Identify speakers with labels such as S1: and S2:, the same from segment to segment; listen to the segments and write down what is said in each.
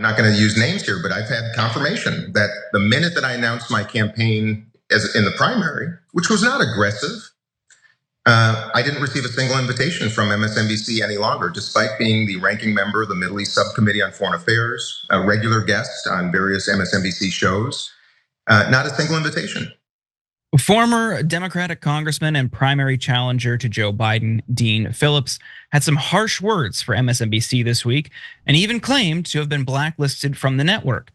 S1: I'm not going to use names here, but I've had confirmation that the minute that I announced my campaign in the primary, which was not aggressive, I didn't receive a single invitation from MSNBC any longer, despite being the ranking member of the Middle East Subcommittee on Foreign Affairs, a regular guest on various MSNBC shows. Not a single invitation.
S2: Former Democratic congressman and primary challenger to Joe Biden, Dean Phillips, had some harsh words for MSNBC this week and even claimed to have been blacklisted from the network.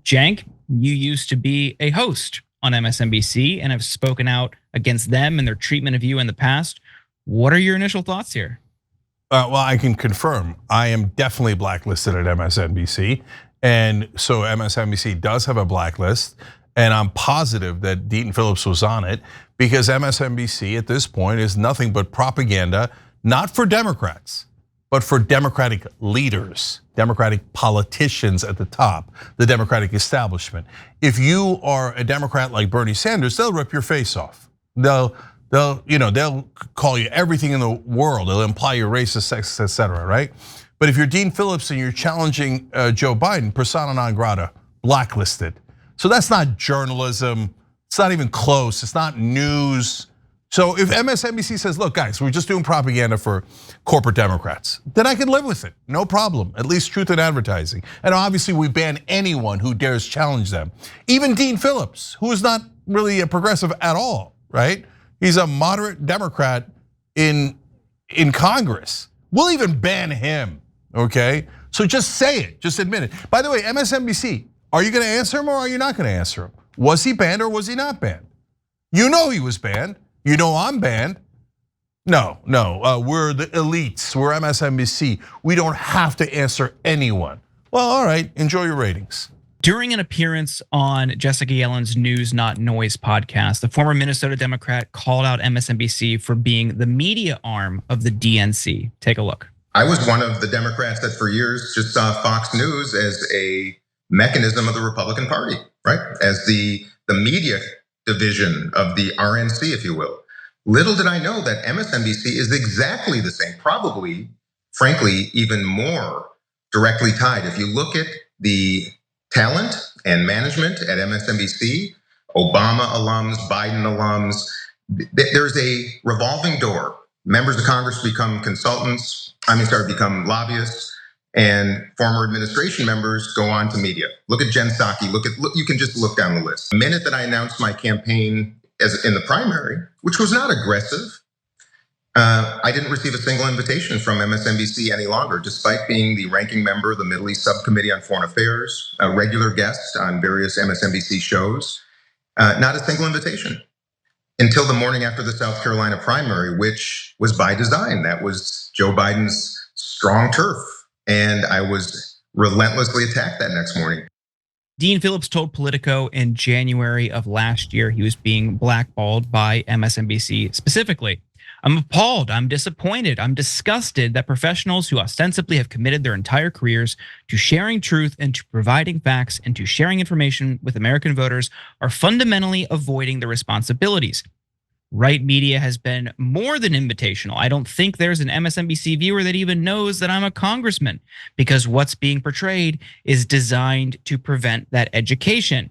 S2: Cenk, you used to be a host on MSNBC and have spoken out against them and their treatment of you in the past. What are your initial thoughts here?
S3: Well, I can confirm I am definitely blacklisted at MSNBC. And so MSNBC does have a blacklist. And I'm positive that Dean Phillips was on it because MSNBC at this point is nothing but propaganda, not for Democrats, but for Democratic leaders, Democratic politicians at the top, the Democratic establishment. If you are a Democrat like Bernie Sanders, they'll rip your face off. They'll call you everything in the world. They'll imply you're racist, sexist, etc. Right? But if you're Dean Phillips and you're challenging Joe Biden, persona non grata, blacklisted. So that's not journalism. It's not even close. It's not news. So if MSNBC says, look, guys, we're just doing propaganda for corporate Democrats, then I can live with it. No problem. At least truth in advertising. And obviously we ban anyone who dares challenge them. Even Dean Phillips, who is not really a progressive at all, right? He's a moderate Democrat in Congress. We'll even ban him, okay? So just say it, just admit it. By the way, MSNBC, are you gonna answer him or are you not gonna answer him? Was he banned or was he not banned? You know he was banned. You know I'm banned. No, we're the elites, we're MSNBC. We don't have to answer anyone. Well, all right, enjoy your ratings.
S2: During an appearance on Jessica Yellin's News Not Noise podcast, the former Minnesota Democrat called out MSNBC for being the media arm of the DNC. Take a look.
S1: I was one of the Democrats that for years just saw Fox News as a mechanism of the Republican Party, right? As the media division of the RNC, if you will. Little did I know that MSNBC is exactly the same, probably, frankly, even more directly tied. If you look at the talent and management at MSNBC, Obama alums, Biden alums, there's a revolving door. Members of Congress become become lobbyists. And former administration members go on to media. Look at Jen Psaki. You can just look down the list. The minute that I announced my campaign in the primary, which was not aggressive, I didn't receive a single invitation from MSNBC any longer, despite being the ranking member of the Middle East Subcommittee on Foreign Affairs, a regular guest on various MSNBC shows. Not a single invitation until the morning after the South Carolina primary, which was by design. That was Joe Biden's strong turf. And I was relentlessly attacked that next morning.
S2: Dean Phillips told Politico in January of last year he was being blackballed by MSNBC specifically. I'm appalled, I'm disappointed, I'm disgusted that professionals who ostensibly have committed their entire careers to sharing truth and to providing facts and to sharing information with American voters are fundamentally avoiding their responsibilities. Right media has been more than invitational. I don't think there's an MSNBC viewer that even knows that I'm a congressman because what's being portrayed is designed to prevent that education.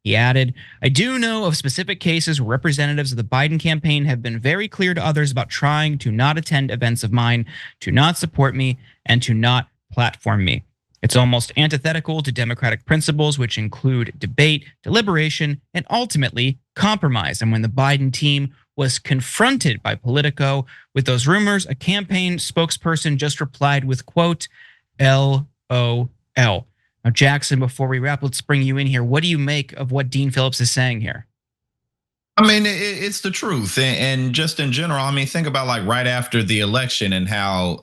S2: He added, I do know of specific cases where representatives of the Biden campaign have been very clear to others about trying to not attend events of mine, to not support me, and to not platform me. It's almost antithetical to democratic principles, which include debate, deliberation, and ultimately compromise. And when the Biden team was confronted by Politico with those rumors, a campaign spokesperson just replied with, quote, LOL. Now, Jackson, before we wrap, let's bring you in here. What do you make of what Dean Phillips is saying here?
S4: I mean, it's the truth, and just in general, I mean, think about like right after the election and how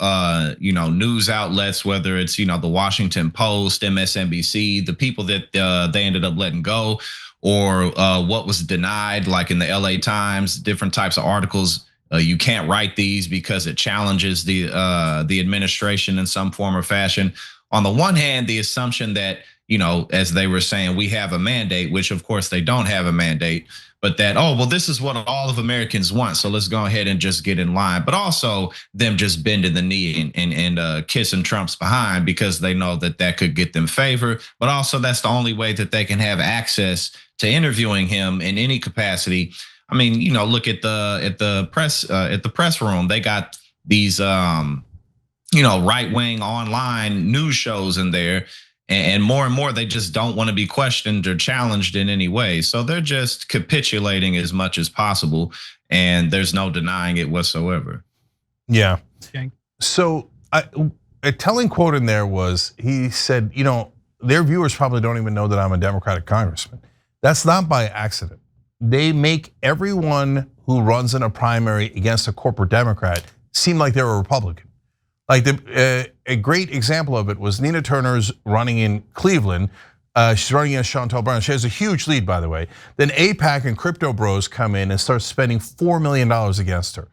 S4: news outlets, whether it's the Washington Post, MSNBC, the people that they ended up letting go, or what was denied, like in the LA Times, different types of articles. You can't write these because it challenges the administration in some form or fashion. On the one hand, the assumption that as they were saying, we have a mandate, which of course they don't have a mandate. but that, oh, well, this is what all of Americans want, so let's go ahead and just get in line. But also them just bending the knee and kissing Trump's behind because they know that that could get them favor. But also that's the only way that they can have access to interviewing him in any capacity. I mean, look at the press room. They got these right-wing online news shows in there. And more, they just don't want to be questioned or challenged in any way. So they're just capitulating as much as possible, and there's no denying it whatsoever.
S3: Yeah. So a telling quote in there was, he said, their viewers probably don't even know that I'm a Democratic congressman. That's not by accident. They make everyone who runs in a primary against a corporate Democrat seem like they're a Republican. Like a great example of it was Nina Turner's running in Cleveland. She's running against Chantal Brown. She has a huge lead, by the way. Then AIPAC and crypto bros come in and start spending $4 million against her.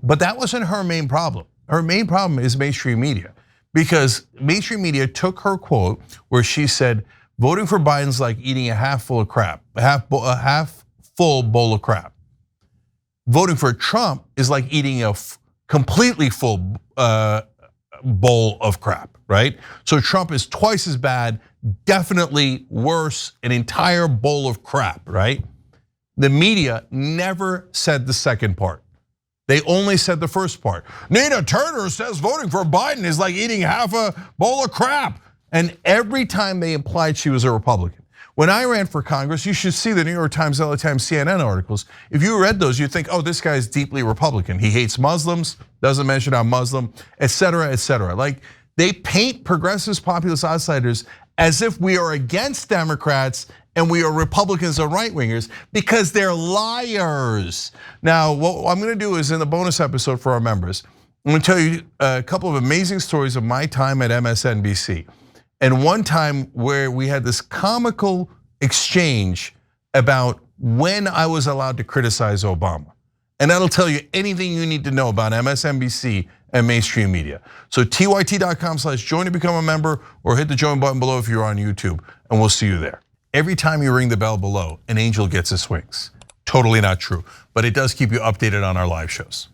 S3: But that wasn't her main problem. Her main problem is mainstream media, because mainstream media took her quote where she said, voting for Biden's like eating a half full of crap, a half full bowl of crap. Voting for Trump is like eating a completely full bowl of crap, right? So Trump is twice as bad, definitely worse, an entire bowl of crap, right? The media never said the second part. They only said the first part. Nina Turner says voting for Biden is like eating half a bowl of crap. And every time they implied she was a Republican. When I ran for Congress, you should see the New York Times, LA Times, CNN articles. If you read those, you'd think, oh, this guy is deeply Republican. He hates Muslims, doesn't mention I'm Muslim, et cetera, et cetera. Like, they paint progressives, populist outsiders as if we are against Democrats and we are Republicans or right-wingers, because they're liars. Now, what I'm gonna do is in the bonus episode for our members, I'm gonna tell you a couple of amazing stories of my time at MSNBC. And one time where we had this comical exchange about when I was allowed to criticize Obama. And that'll tell you anything you need to know about MSNBC and mainstream media. So tyt.com/join to become a member, or hit the join button below if you're on YouTube, and we'll see you there. Every time you ring the bell below, an angel gets his wings. Totally not true, but it does keep you updated on our live shows.